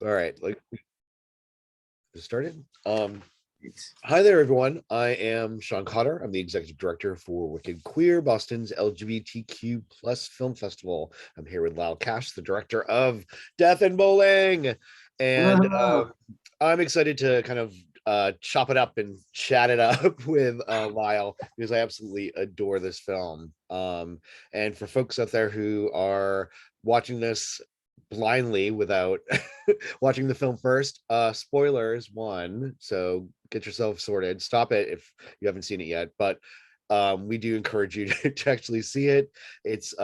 All right, like started. It's Hi there, everyone. I am Sean Cotter. I'm the executive director for Wicked Queer, Boston's LGBTQ plus film festival. I'm here with Lyle Cash, the director of Death and Bowling, and Oh, I'm excited to kind of chop it up and chat it up with Lyle because I absolutely adore this film. And for folks out there who are watching this blindly without watching the film first, spoilers one, so get yourself sorted, stop it if you haven't seen it yet, but we do encourage you to actually see it. It's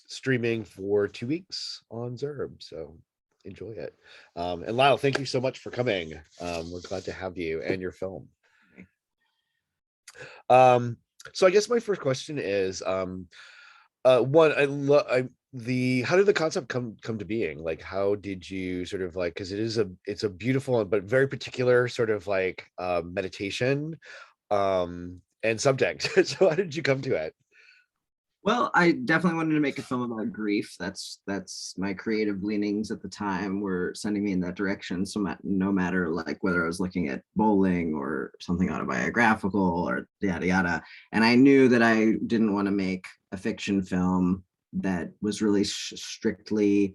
streaming for 2 weeks on Zerb, so enjoy it. And Lyle, thank you so much for coming. We're glad to have you and your film. So I guess my first question is, one, I love the how did the concept come to being? Like, how did you sort of like, because it's a beautiful but very particular sort of like meditation and subject. So how did you come to it? well, I definitely wanted to make a film about grief. That's my creative leanings at the time were sending me in that direction. So no matter like whether I was looking at bowling or something autobiographical or yada yada, and I knew that I didn't want to make a fiction film that was really strictly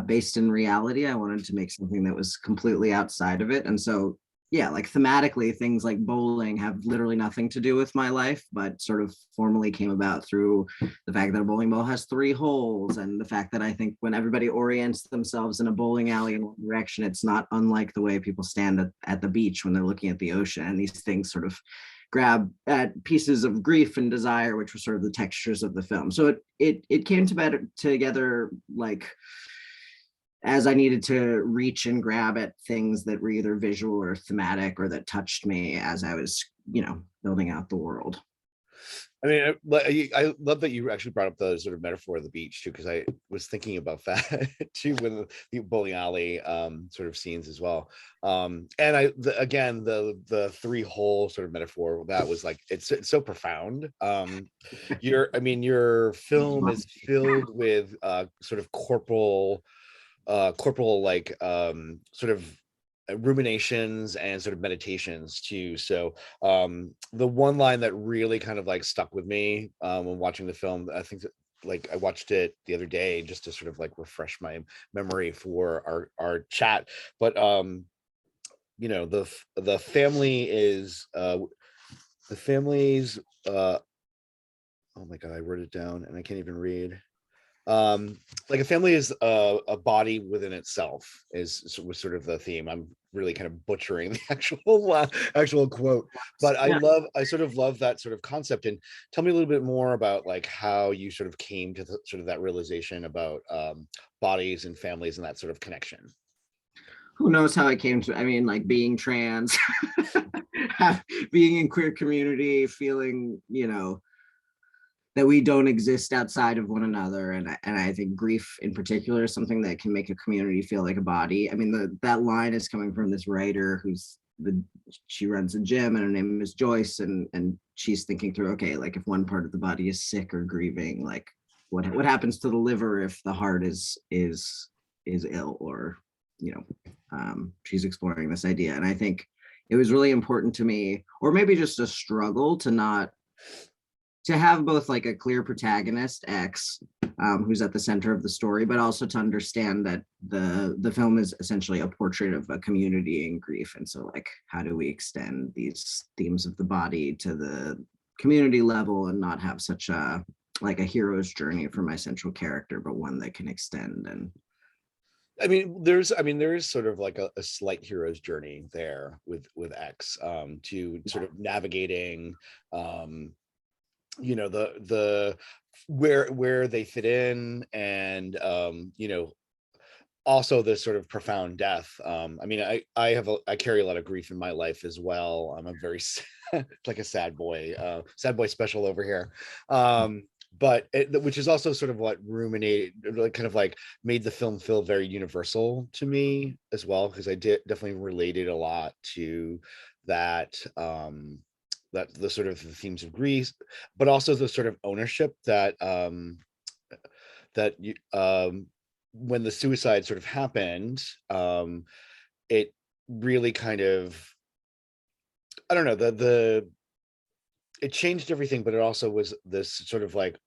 based in reality. I wanted to make something that was completely outside of it, and so yeah, like thematically, things like bowling have literally nothing to do with my life, but sort of formally came about through the fact that a bowling ball has 3 holes, and the fact that I think when everybody orients themselves in a bowling alley in one direction, it's not unlike the way people stand at the beach when they're looking at the ocean. And these things sort of grab at pieces of grief and desire, which were sort of the textures of the film. So it came together like as I needed to reach and grab at things that were either visual or thematic or that touched me as I was, building out the world. I mean, I love that you actually brought up the sort of metaphor of the beach too, because I was thinking about that too with the bowling alley sort of scenes as well. And again, the 3 hole sort of metaphor, that was like it's so profound. Your film is filled with sort of corporal like sort of ruminations and sort of meditations too. So the one line that really kind of like stuck with me when watching the film, I think that, like, I watched it the other day just to sort of like refresh my memory for our chat, but the family is the family's oh my god, I wrote it down and I can't even read. Like, a family is a body within itself was sort of the theme. I'm really kind of butchering the actual quote, but Yeah. I sort of love that sort of concept. And tell me a little bit more about like how you sort of came to sort of that realization about bodies and families and that sort of connection. Who knows how I came to, I mean, like being trans, being in queer community, feeling, that we don't exist outside of one another. And I think grief in particular is something that can make a community feel like a body. I mean, that line is coming from this writer she runs a gym and her name is Joyce, and she's thinking through, okay, like if one part of the body is sick or grieving, like what happens to the liver if the heart is ill, or she's exploring this idea. And I think it was really important to me, or maybe just a struggle to have both like a clear protagonist, X, who's at the center of the story, but also to understand that the film is essentially a portrait of a community in grief. And so, like, how do we extend these themes of the body to the community level and not have such a like a hero's journey for my central character, but one that can extend? And There is sort of like a slight hero's journey there with X, to sort of navigating the where they fit in, and also this sort of profound death. I carry a lot of grief in my life as well. I'm a very like a sad boy special over here. But which is also sort of what ruminated, like, kind of like made the film feel very universal to me as well, because I did definitely related a lot to that, that the sort of the themes of grief, but also the sort of ownership that that you when the suicide sort of happened, it really kind of, I don't know, the it changed everything, but it also was this sort of like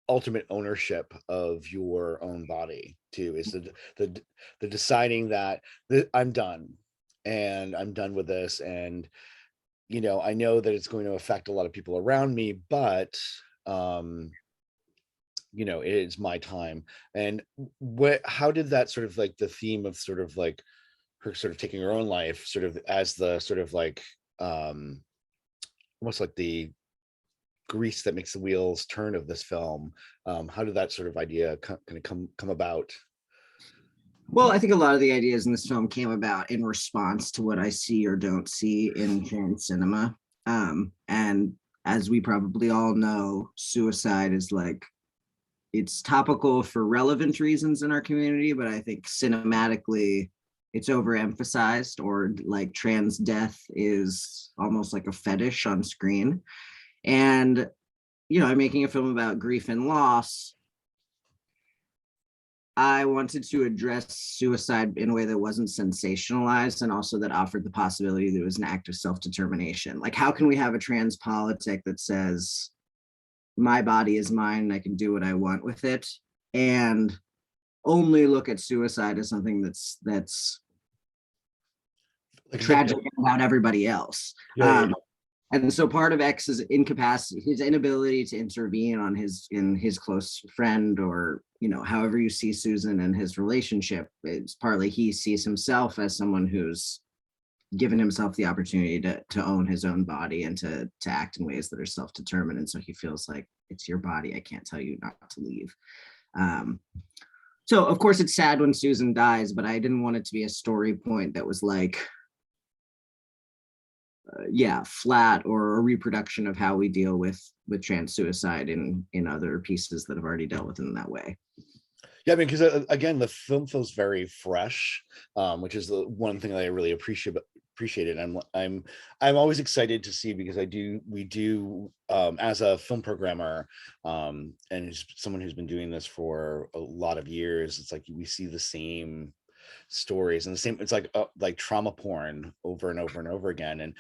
ultimate ownership of your own body too. Is the deciding that I'm done, and I'm done with this, and I know that it's going to affect a lot of people around me, but um, it is my time. And how did that sort of like the theme of sort of like her sort of taking her own life, sort of as the sort of like um almost like the grease that makes the wheels turn of this film, how did that sort of idea kind of come about? Well, I think a lot of the ideas in this film came about in response to what I see or don't see in trans cinema. And as we probably all know, suicide is like, it's topical for relevant reasons in our community, but I think cinematically it's overemphasized, or like trans death is almost like a fetish on screen. And, I'm making a film about grief and loss. I wanted to address suicide in a way that wasn't sensationalized, and also that offered the possibility that it was an act of self-determination. Like, how can we have a trans politic that says, my body is mine and I can do what I want with it, and only look at suicide as something that's Like tragic about everybody else. yeah. And so part of X's incapacity, his inability to intervene on his close friend, or however you see Susan and his relationship, it's partly he sees himself as someone who's given himself the opportunity to own his own body and to act in ways that are self-determined. And so he feels like, it's your body, I can't tell you not to leave. So of course it's sad when Susan dies, but I didn't want it to be a story point that was like, flat, or a reproduction of how we deal with trans suicide in other pieces that have already dealt with it in that way. Yeah, I mean, because again, the film feels very fresh, which is the one thing that I really appreciated. I'm always excited to see, because we do as a film programmer, and as someone who's been doing this for a lot of years, it's like we see the same stories and the same, it's like trauma porn over and over and over again. And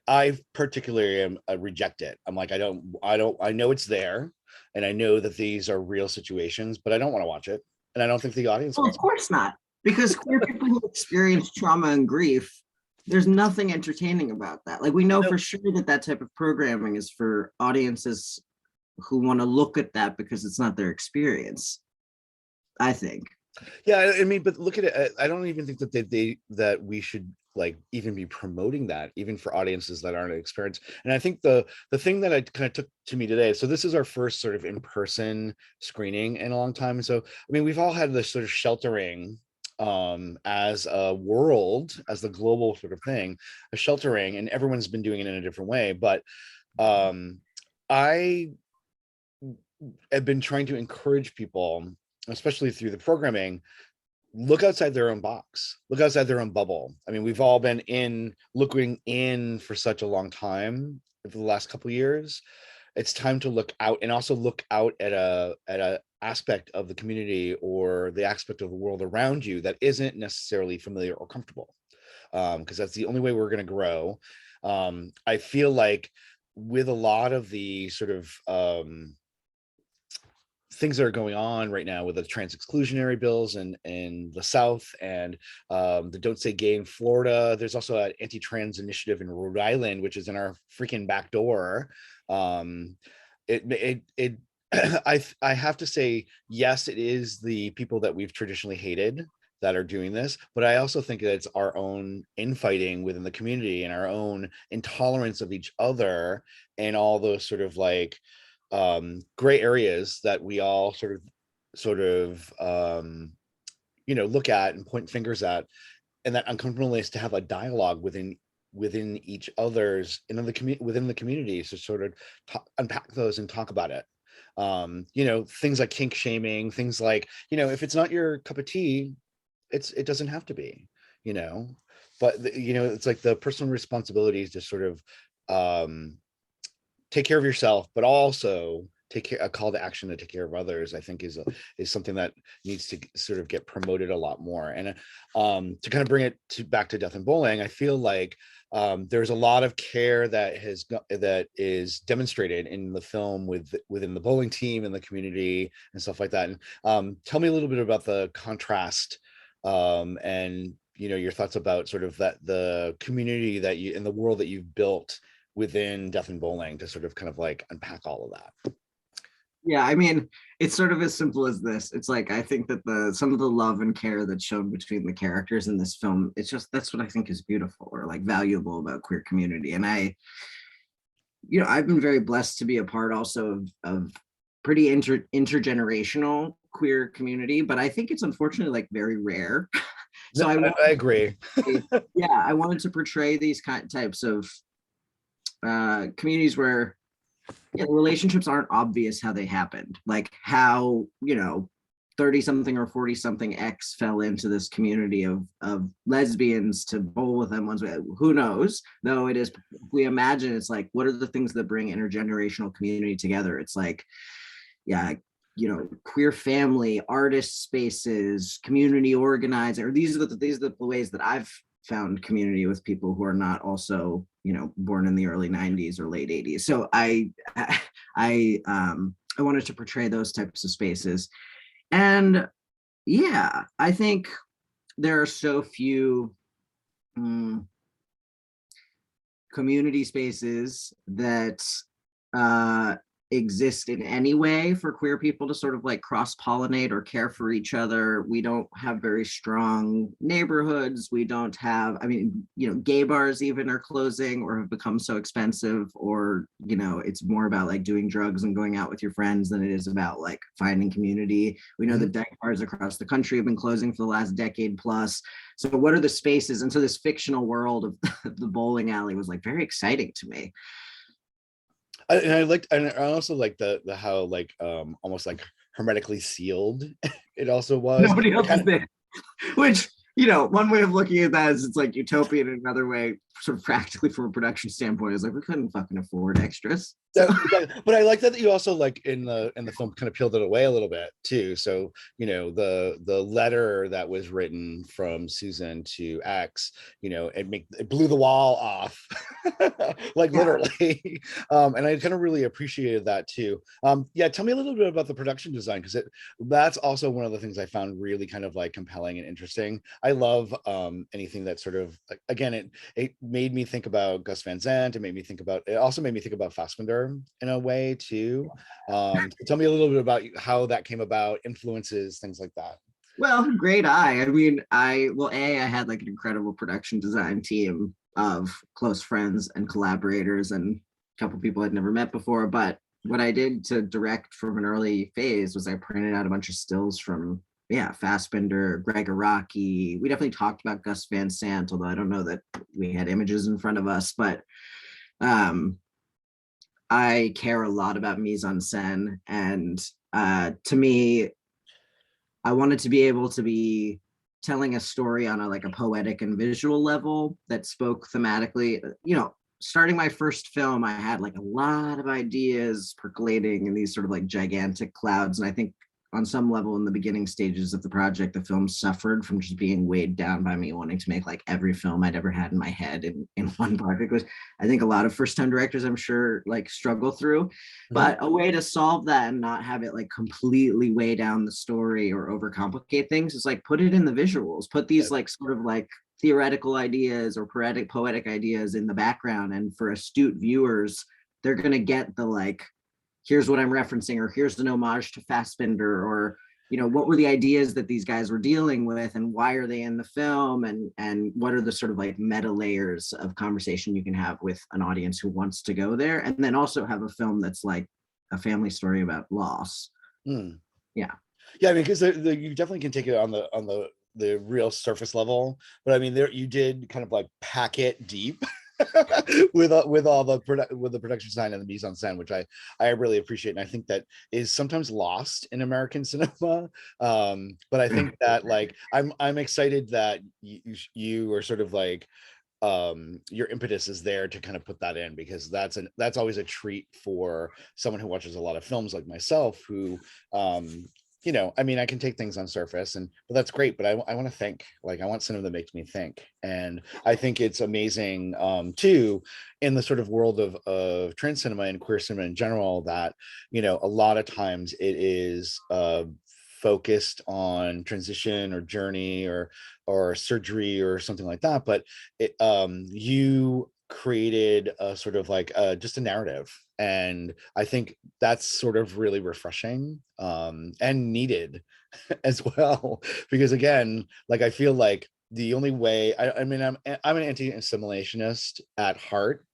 I particularly am reject it. I'm like, I know it's there, and I know that these are real situations, but I don't want to watch it, and I don't think the audience Well, of wants course not, because queer people who experience trauma and grief, there's nothing entertaining about that. Like, we know to. for sure that that type of programming is for audiences who want to look at that because it's not their experience, I think. Yeah, I mean, but look at it. I don't even think that that we should like even be promoting that, even for audiences that aren't experienced. And I think the thing that I kind of took to me today. So this is our first sort of in-person screening in a long time. So I mean, we've all had this sort of sheltering as a world, as the global sort of thing, a sheltering, and everyone's been doing it in a different way. But I have been trying to encourage people, especially through the programming, look outside their own box, look outside their own bubble. I mean, we've all been looking in for such a long time for the last couple of years. It's time to look out, and also look out at a aspect of the community, or the aspect of the world around you that isn't necessarily familiar or comfortable, because that's the only way we're going to grow. I feel like with a lot of the sort of things that are going on right now with the trans exclusionary bills in the South, and the Don't Say Gay in Florida. There's also an anti-trans initiative in Rhode Island, which is in our freaking back door. It I have to say, yes, it is the people that we've traditionally hated that are doing this, but I also think that it's our own infighting within the community, and our own intolerance of each other, and all those sort of like gray areas that we all sort of look at and point fingers at, and that uncomfortableness to have a dialogue within each other's within the community, to sort of unpack those and talk about it. Things like kink shaming, things like, if it's not your cup of tea, it doesn't have to be, but it's like the personal responsibilities to sort of take care of yourself, but also take care, a call to action to take care of others, I think is something that needs to sort of get promoted a lot more. And to kind of bring it back to Death and Bowling, I feel like there's a lot of care that is demonstrated in the film within the bowling team and the community and stuff like that. And tell me a little bit about the contrast, and your thoughts about sort of that the community that you in the world that you've built within Death and Bowling, to sort of kind of like unpack all of that. Yeah, I mean, it's sort of as simple as this. It's like I think that the some of the love and care that's shown between the characters in this film, it's just that's what I think is beautiful or like valuable about queer community. And I've been very blessed to be a part also of pretty intergenerational queer community, but I think it's unfortunately like very rare. No, So I agree. yeah, I wanted to portray these types of communities where relationships aren't obvious how they happened, like how 30 something or 40 something X fell into this community of lesbians to bowl with them once. Who knows, though? It is, we imagine, it's like, what are the things that bring intergenerational community together? It's like, yeah, queer family, artist spaces, community organizing, or these are the ways that I've found community with people who are not also born in the early 90s or late 80s. So I wanted to portray those types of spaces. And yeah, I think there are so few community spaces that exist in any way for queer people to sort of like cross-pollinate or care for each other. We don't have very strong neighborhoods. We don't have, gay bars even are closing or have become so expensive, or it's more about like doing drugs and going out with your friends than it is about like finding community. We know that deck bars across the country have been closing for the last decade plus. So what are the spaces? And so this fictional world of the bowling alley was like very exciting to me. And I also like the how like almost like hermetically sealed it also was. Nobody else is there. Which, one way of looking at that is it's like utopian, and another way, sort of practically from a production standpoint, is like we couldn't fucking afford extras. So. But I like that you also like in the film kind of peeled it away a little bit too. So the letter that was written from Susan to X, it blew the wall off, like literally. And I kind of really appreciated that too. Yeah, tell me a little bit about the production design, because that's also one of the things I found really kind of like compelling and interesting. I love anything that sort of, again, it made me think about Gus Van Sant. It also made me think about Fassbinder in a way too. Tell me a little bit about how that came about, influences, things like that. Well, great eye. I had like an incredible production design team of close friends and collaborators and a couple people I'd never met before. But what I did to direct from an early phase was I printed out a bunch of stills from Fassbinder, Greg Araki. We definitely talked about Gus Van Sant, although I don't know that we had images in front of us. But I care a lot about mise-en-scène, and to me, I wanted to be able to be telling a story on a poetic and visual level that spoke thematically. Starting my first film, I had like a lot of ideas percolating in these sort of like gigantic clouds, and I think on some level in the beginning stages of the project, the film suffered from just being weighed down by me wanting to make like every film I'd ever had in my head in one project, which I think a lot of first-time directors, I'm sure, like struggle through. But a way to solve that and not have it like completely weigh down the story or overcomplicate things is like put it in the visuals, put these like sort of like theoretical ideas or poetic ideas in the background, and for astute viewers, they're going to get the like, here's what I'm referencing, or here's an homage to Fassbinder, or what were the ideas that these guys were dealing with, and why are they in the film, and what are the sort of like meta layers of conversation you can have with an audience who wants to go there, and then also have a film that's like a family story about loss. Yeah, I mean, because you definitely can take it on the real surface level, but I mean, there you did kind of like pack it deep. with the production design and the mise en scène, which I really appreciate, and I think that is sometimes lost in American cinema. But I think that like I'm excited that you are sort of like your impetus is there to kind of put that in, because that's always a treat for someone who watches a lot of films like myself, who I mean, I can take things on surface, but that's great, but I want to think. Like, I want cinema that makes me think, and I think it's amazing too, in the sort of world of trans cinema and queer cinema in general, that a lot of times it is focused on transition or journey or surgery or something like that, but you created a sort of like just a narrative, and I think that's sort of really refreshing and needed as well, because again, like, I feel like the only way I mean, I'm an anti-assimilationist at heart.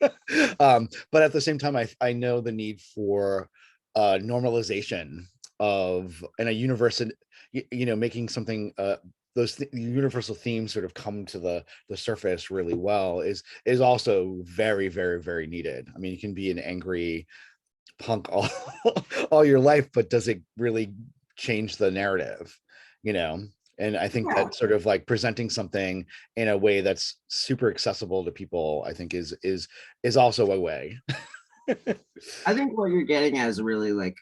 But at the same time, I know the need for normalization of, and a universe, and making something those universal themes sort of come to the surface really well is also very, very, very needed. I mean, you can be an angry punk all all your life, but does it really change the narrative? And I think Yeah. that sort of like presenting something in a way that's super accessible to people, I think is also a way. I think what you're getting at is really like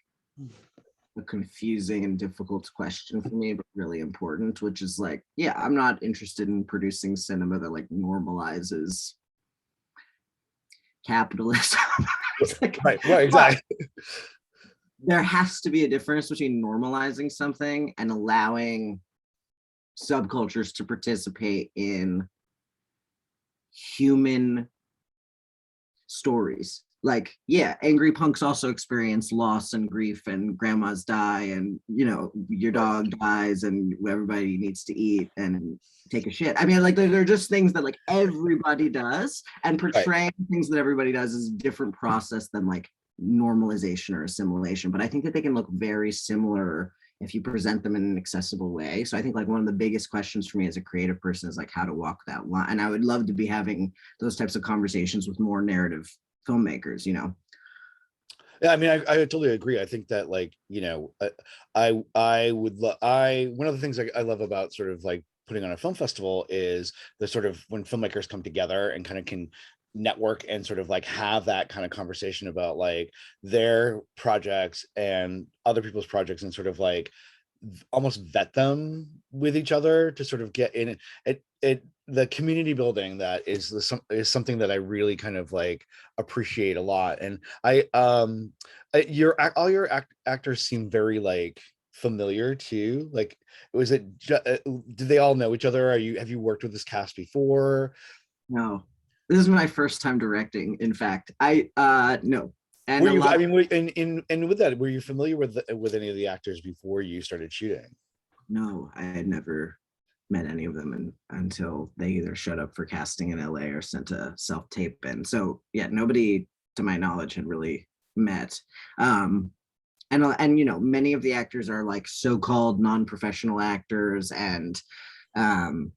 a confusing and difficult question for me, but really important, which is like, yeah, I'm not interested in producing cinema that like normalizes capitalism. Like, Right, exactly. there has to be a difference between normalizing something and allowing subcultures to participate in human stories. Like, yeah, angry punks also experience loss and grief, and grandmas die, and your dog dies, and everybody needs to eat and take a shit. I mean, like, they're just things that like everybody does, and Right. portraying things that everybody does is a different process than like normalization or assimilation. But I think that they can look very similar if you present them in an accessible way. So I think like one of the biggest questions for me as a creative person is like how to walk that line. And I would love to be having those types of conversations with more narrative filmmakers. Yeah, I mean, I totally agree. I think that, like, I would love I one of the things I love about sort of like putting on a film festival is the sort of when filmmakers come together and kind of can network and sort of like have that kind of conversation about like their projects and other people's projects, and sort of like almost vet them with each other to sort of get in it the community building that is something that I really kind of like appreciate a lot. And all your actors seem very like familiar too. Like, do they all know each other? Have you worked with this cast before? No, this is my first time directing. In fact, I no, and Were a you, lot. I mean, and with that, were you familiar with any of the actors before you started shooting? No, I had never met any of them until they either showed up for casting in LA or sent a self tape in. So yeah, nobody to my knowledge had really met. Um, and many of the actors are like so-called non-professional actors, and um,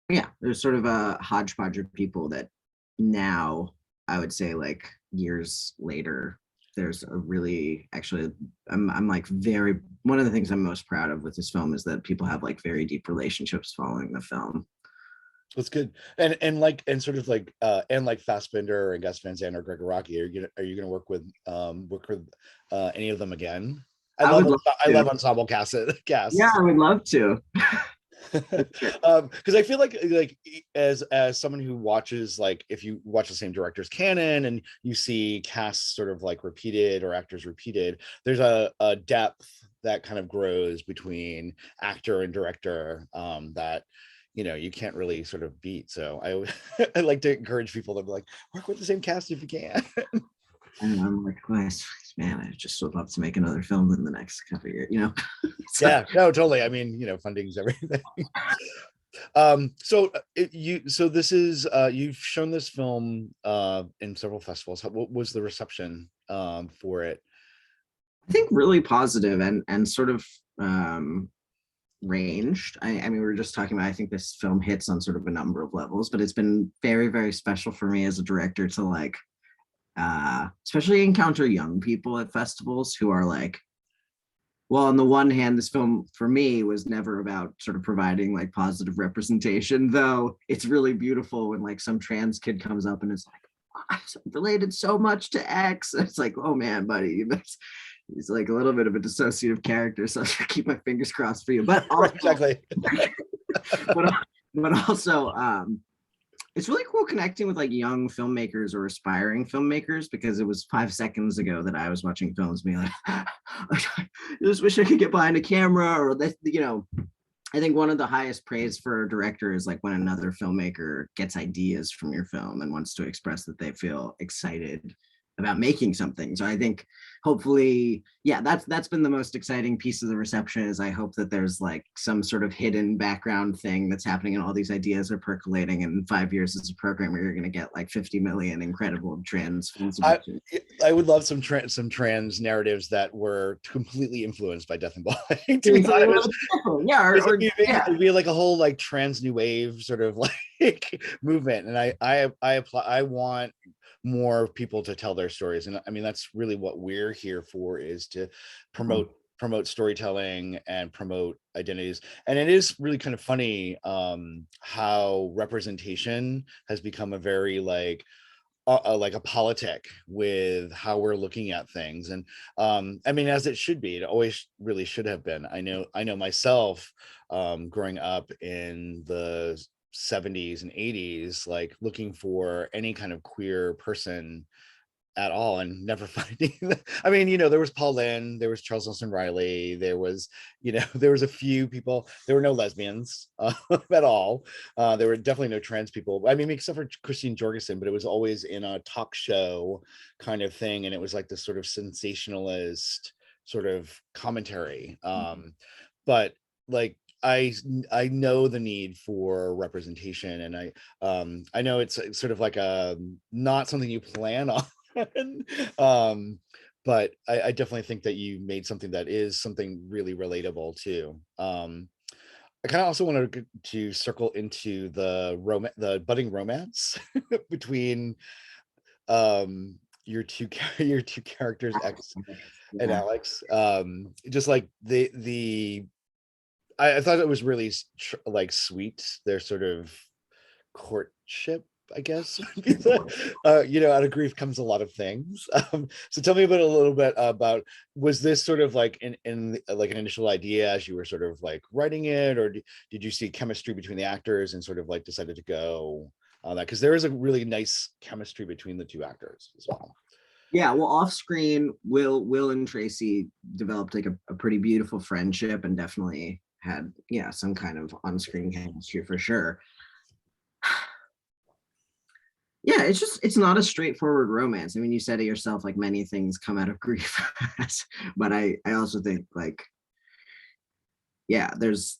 yeah, there's sort of a hodgepodge of people that now I would say like years later, there's a really actually I'm like very one of the things I'm most proud of with this film is that people have like very deep relationships following the film. That's good. And sort of like and like Fassbender and Gus Van Sant or Gregor Rocky, are you gonna work with any of them again? I I love would love I to. love ensemble Yeah, casts. I would love to. Because I feel like as someone who watches, like, if you watch the same director's canon and you see casts sort of like repeated or actors repeated, there's a depth that kind of grows between actor and director that you can't really sort of beat. So I like to encourage people to be like, work with the same cast if you can. And I'm like, oh, man, I just would love to make another film in the next couple of years. So, Yeah, no, totally. I mean, funding is everything. So this is you've shown this film in several festivals. What was the reception for it? I think really positive and sort of um, ranged. I mean, we were just talking about, I think this film hits on sort of a number of levels, but it's been very, very special for me as a director to like, especially encounter young people at festivals who are like well, on the one hand, this film for me was never about sort of providing like positive representation, though it's really beautiful when like some trans kid comes up and is like, I related so much to X. It's like, oh man, buddy, he's like a little bit of a dissociative character, so I keep my fingers crossed for you. But also, Right, exactly. but, but also, it's really cool connecting with like young filmmakers or aspiring filmmakers, because it was 5 seconds ago that I was watching films being like, I just wish I could get behind a camera, or that, you know, I think one of the highest praise for a director is like when another filmmaker gets ideas from your film and wants to express that they feel excited about making something. So I think hopefully, yeah, that's been the most exciting piece of the reception, is I hope that there's like some sort of hidden background thing that's happening and all these ideas are percolating, and in 5 years as a programmer, you're gonna get like 50 million incredible trans films. I would love some trans narratives that were completely influenced by Death and Bowling. To be honest, Yeah, it'd be like a whole like trans new wave sort of like movement, and I want more people to tell their stories, and I mean that's really what we're here for, is to promote storytelling and promote identities. And it is really kind of funny how representation has become a very like a politic with how we're looking at things. And I mean, as it should be, it always really should have been. I know myself, growing up in the 70s and 80s, like looking for any kind of queer person at all and never finding them. I mean, you know, there was Paul Lynde, there was Charles Nelson Riley, there was, you know, there was a few people. There were no lesbians at all. There were definitely no trans people. I mean, except for Christine Jorgensen, but it was always in a talk show kind of thing, and it was like this sort of sensationalist sort of commentary. But like I know the need for representation, and I know it's sort of like a not something you plan on. But I definitely think that you made something that is something really relatable too. I kind of also wanted to circle into the budding romance between your your two characters, X and Alex. Just like I thought it was really like sweet, their sort of courtship, I guess. You know, out of grief comes a lot of things. So tell me about a little bit about, was this sort of like in like an initial idea as you were sort of like writing it, or did you see chemistry between the actors and sort of like decided to go on that? Because there is a really nice chemistry between the two actors as well. Yeah, well, off screen, Will and Tracy developed like a pretty beautiful friendship, and definitely had, yeah, some kind of on-screen chemistry for sure. Yeah, it's not a straightforward romance. I mean, you said it yourself, like many things come out of grief. But I also think like, yeah, there's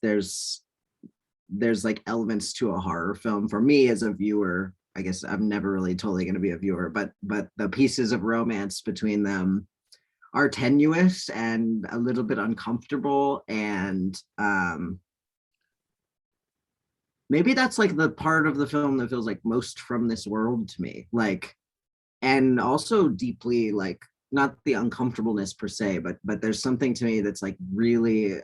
like elements to a horror film for me as a viewer. I guess I'm never really totally going to be a viewer, but the pieces of romance between them are tenuous and a little bit uncomfortable, and maybe that's like the part of the film that feels like most from this world to me, like, and also deeply like, not the uncomfortableness per se, but there's something to me that's like really,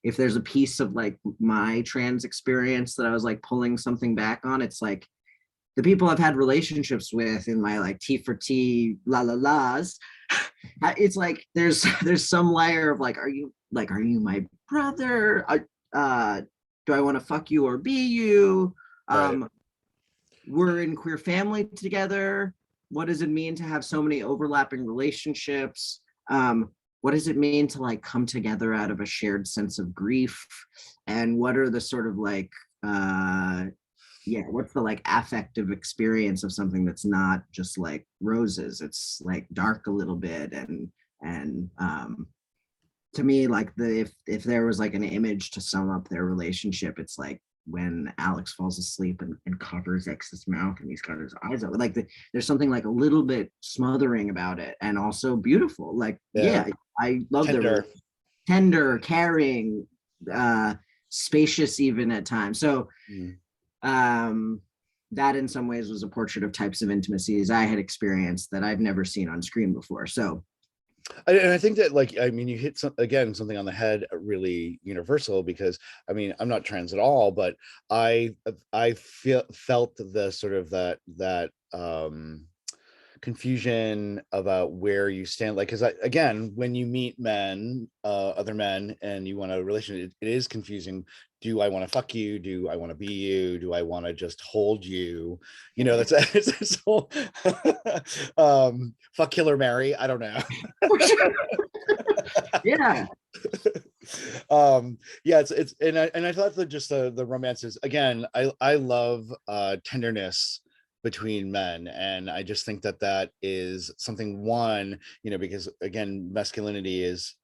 if there's a piece of like my trans experience that I was like pulling something back on, it's like the people I've had relationships with in my like T for T la la la's. It's like there's some layer of like, are you my brother? Do I want to fuck you or be you? Right. We're in queer family together. What does it mean to have so many overlapping relationships? What does it mean to like come together out of a shared sense of grief? And what are the sort of like, yeah, what's the like affective experience of something that's not just like roses? It's like dark a little bit, and to me, like if there was like an image to sum up their relationship, it's like when Alex falls asleep and covers X's mouth and he's got his eyes out. Like there's something like a little bit smothering about it, and also beautiful. Like, yeah, I love their tender, caring, spacious even at times. So that in some ways was a portrait of types of intimacies I had experienced that I've never seen on screen before. So And I think that, like, I mean, you hit something on the head, really universal, because I mean, I'm not trans at all, but I felt the sort of that confusion about where you stand, like, because again, when you meet men, other men, and you want a relationship, it is confusing. Do I want to fuck you? Do I want to be you? Do I want to just hold you? You know, that's it's whole, fuck, kill or marry, I don't know. For sure. Yeah. Yeah, it's and I thought that just the romances, again, I love tenderness between men, and I just think that that is something, one, you know, because again, masculinity is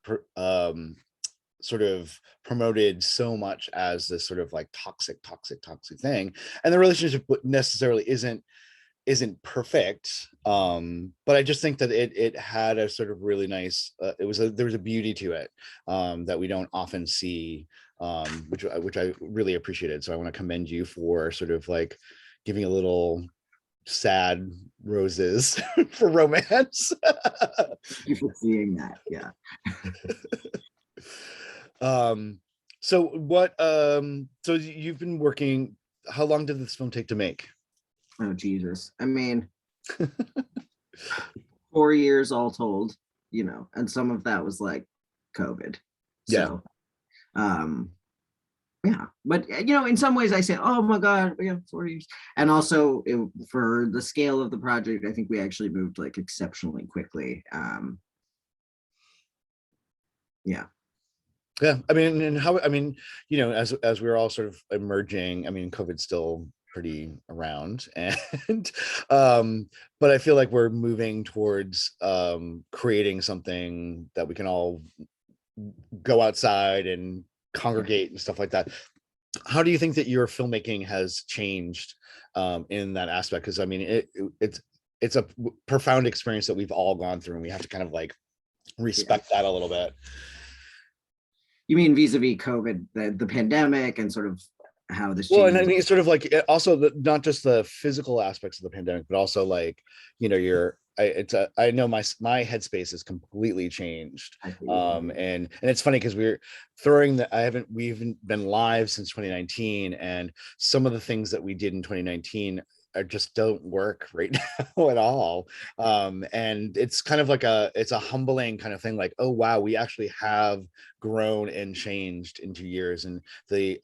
sort of promoted so much as this sort of like toxic thing, and the relationship necessarily isn't perfect, but I just think that it had a sort of really nice, there was a beauty to it, that we don't often see, which I really appreciated. So I want to commend you for sort of like giving a little sad roses for romance. Thank you for seeing that. Yeah. um so you've been working, how long did this film take to make? Oh Jesus. I mean, 4 years all told, and some of that was like COVID. Yeah. So um yeah, but in some ways I say, oh my God, we have 4 years. And also for the scale of the project, I think we actually moved like exceptionally quickly. Yeah. Yeah, I mean, and how, I mean, you know, as we're all sort of emerging, I mean, COVID's still pretty around, and but I feel like we're moving towards creating something that we can all go outside and congregate and stuff like that. How do you think that your filmmaking has changed in that aspect? Because I mean, it's a profound experience that we've all gone through, and we have to kind of like Yeah. respect that a little bit. You mean vis-a-vis COVID, the pandemic, and sort of how this Well, and I changes? mean, it's sort of like also not just the physical aspects of the pandemic, but also like, you know, I know my headspace has completely changed. I feel And it's funny because we haven't been live since 2019, and some of the things that we did in 2019 are just don't work right now at all. And it's kind of like it's a humbling kind of thing, like, oh wow, we actually have grown and changed in 2 years, and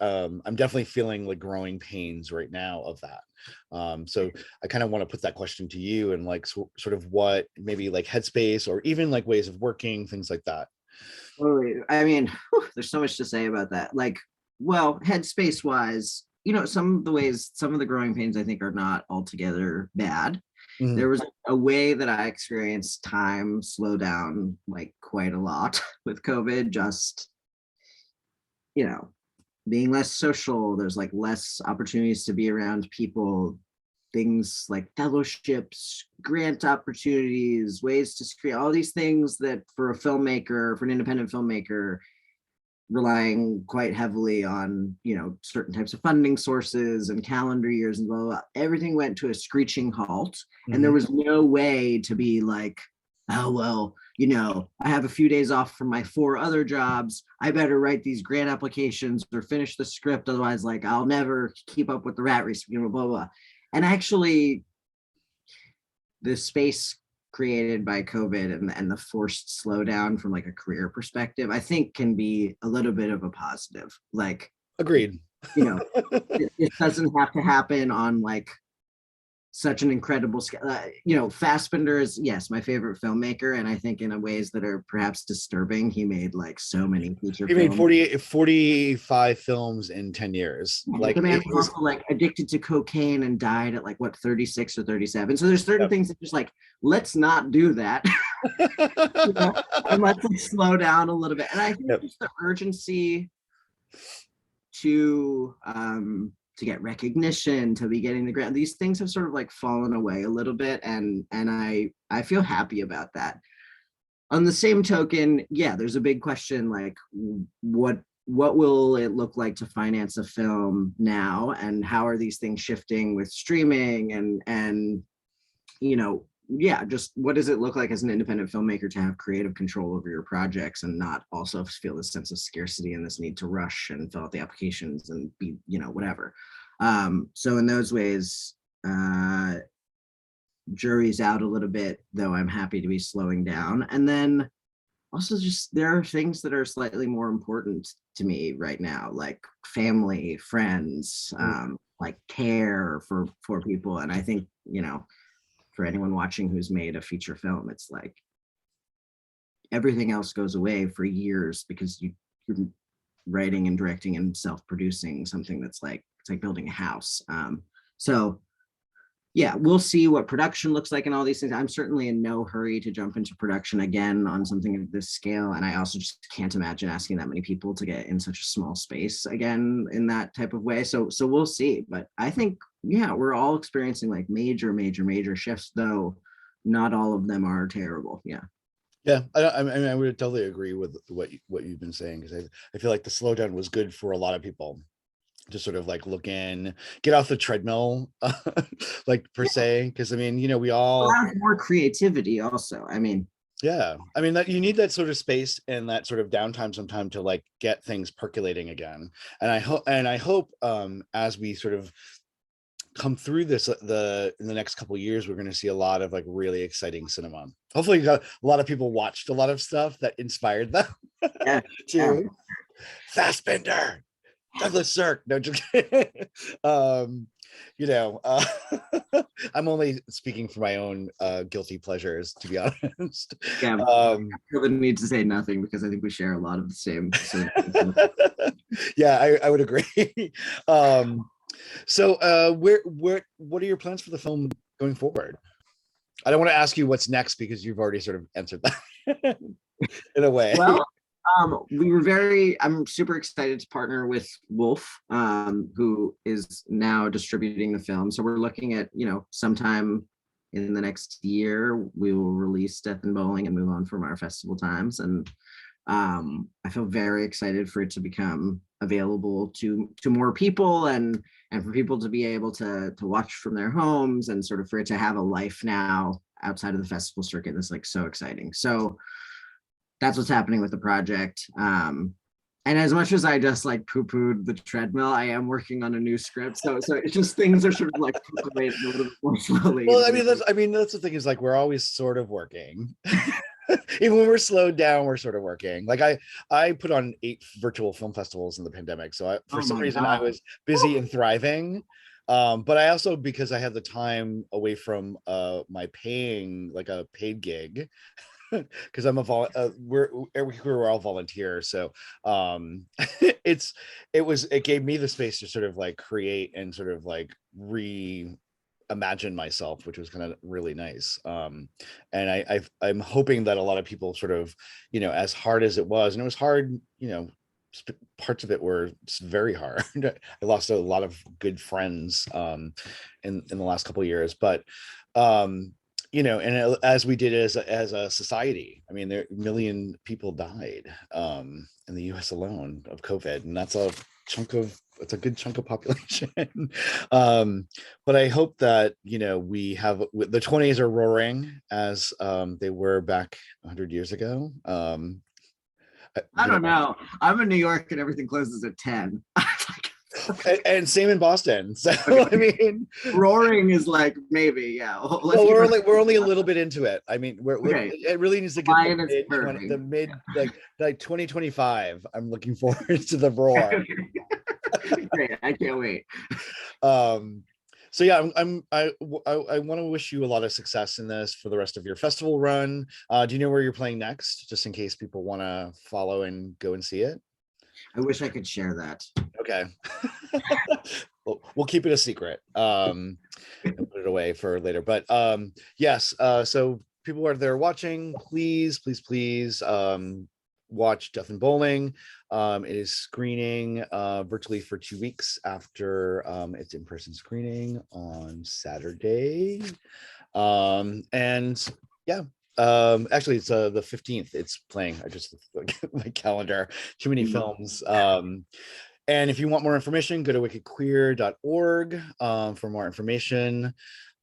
I'm definitely feeling like growing pains right now of that. So I kind of want to put that question to you, and like sort of what maybe like headspace or even like ways of working, things like that. I mean, there's so much to say about that. Like, well, headspace wise, some of the growing pains I think are not altogether bad. There Mhm. was a way that I experienced time slow down like quite a lot with COVID, just, you know, being less social. There's like less opportunities to be around people, things like fellowships, grant opportunities, ways to screen, all these things that for a filmmaker, for an independent filmmaker, relying quite heavily on certain types of funding sources and calendar years and blah, blah, blah. Everything went to a screeching halt, and there Mhm. was no way to be like, oh well, I have a few days off from my 4 other jobs, I better write these grant applications or finish the script, otherwise like I'll never keep up with the rat race, blah blah. And actually the space created by COVID and the forced slowdown from like a career perspective, I think can be a little bit of a positive. Like, Agreed. it doesn't have to happen on like such an incredible scale. Fassbender is, yes, my favorite filmmaker, and I think in ways that are perhaps disturbing, he made like so many feature He made films. 45 films in 10 years. But Like the man it was was, also like addicted to cocaine and died at like what, 36 or 37. So there's certain things that just like, let's not do that. And let's like slow down a little bit. And I think Yep. just the urgency to get recognition, to be getting the grant, these things have sort of like fallen away a little bit, and I feel happy about that. On the same token, yeah, there's a big question like what will it look like to finance a film now, and how are these things shifting with streaming, and yeah, just what does it look like as an independent filmmaker to have creative control over your projects and not also feel this sense of scarcity and this need to rush and fill out the applications and be, whatever. So in those ways, jury's out a little bit, though I'm happy to be slowing down. And then also just there are things that are slightly more important to me right now, like family, friends, like care for people. And I think, for anyone watching who's made a feature film, it's like everything else goes away for years because you're writing and directing and self-producing something that's like, it's like building a house. So yeah, we'll see what production looks like and all these things. I'm certainly in no hurry to jump into production again on something of this scale. And I also just can't imagine asking that many people to get in such a small space again in that type of way. So we'll see. But I think, yeah, we're all experiencing like major, major, major shifts, though not all of them are terrible. Yeah. Yeah, I mean, I would totally agree with what you've been saying, because I feel like the slowdown was good for a lot of people to sort of like look in, get off the treadmill, like per se. Because I mean, we all, Allows more creativity also. I mean, yeah, I mean that you need that sort of space and that sort of downtime sometime to like get things percolating again. And I hope as we sort of come through this in the next couple of years, we're going to see a lot of like really exciting cinema. Hopefully a lot of people watched a lot of stuff that inspired them yeah, yeah. to Fassbender, Douglas Sirk. No, just kidding. You know, I'm only speaking for my own guilty pleasures, to be honest. Yeah, I feel the need to say nothing because I think we share a lot of the same. Yeah, I would agree. So what are your plans for the film going forward? I don't want to ask you what's next because you've already sort of answered that in a way. Well, I'm super excited to partner with Wolf, who is now distributing the film. So we're looking at, sometime in the next year, we will release Death and Bowling and move on from our festival times. And I feel very excited for it to become available to more people and for people to be able to watch from their homes and sort of for it to have a life now outside of the festival circuit. That's like so exciting. So that's what's happening with the project. And as much as I just like poo-pooed the treadmill, I am working on a new script. So it's just things are sort of like percolating a little bit more slowly. Well, that's the thing, is like we're always sort of working. Even when we're slowed down, we're sort of working. Like I put on 8 virtual film festivals in the pandemic. So for some reason I was busy and thriving. But I also, because I had the time away from my paying, like a paid gig, because I'm we're all volunteers, so it gave me the space to sort of like create and sort of like reimagine myself, which was kind of really nice. And I'm hoping that a lot of people sort of, as hard as it was, and it was hard, parts of it were very hard. I lost a lot of good friends in the last couple of years, but and as we did as a society, I mean, there 1 million people died in the US alone of COVID, and that's a good chunk of population. But I hope that we have, the 20s are roaring as they were back 100 years ago. I don't know. I'm in New York and everything closes at 10. and same in Boston. So I mean, roaring is like maybe, yeah. Well, we're only a little bit into it. I mean, it really needs to get the mid like 2025. I'm looking forward to the roar. Great, I can't wait. So yeah, I want to wish you a lot of success in this for the rest of your festival run. Do you know where you're playing next, just in case people want to follow and go and see it? I wish I could share that. Okay. We'll keep it a secret and put it away for later. But yes, so people are there watching, please watch Death and Bowling. It is screening virtually for 2 weeks after its in-person screening on Saturday. And yeah, actually it's the 15th it's playing. I just my calendar, too many films. And if you want more information, go to wickedqueer.org for more information.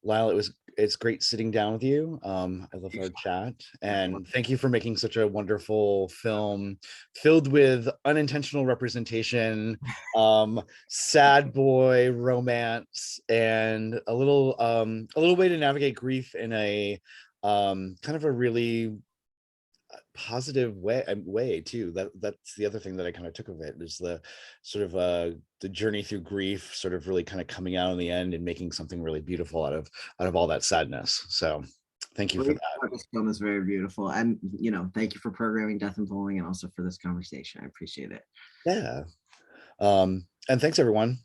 Lyle, it it's great sitting down with you. I love our chat, and thank you for making such a wonderful film filled with unintentional representation, sad boy romance, and a little way to navigate grief in a kind of a really positive way too. That's the other thing that I kind of took of it, is the sort of the journey through grief sort of really kind of coming out in the end and making something really beautiful out of all that sadness. So thank you for that. This film is very beautiful, and thank you for programming Death and Bowling, and also for this conversation. I appreciate it. Yeah. And thanks everyone.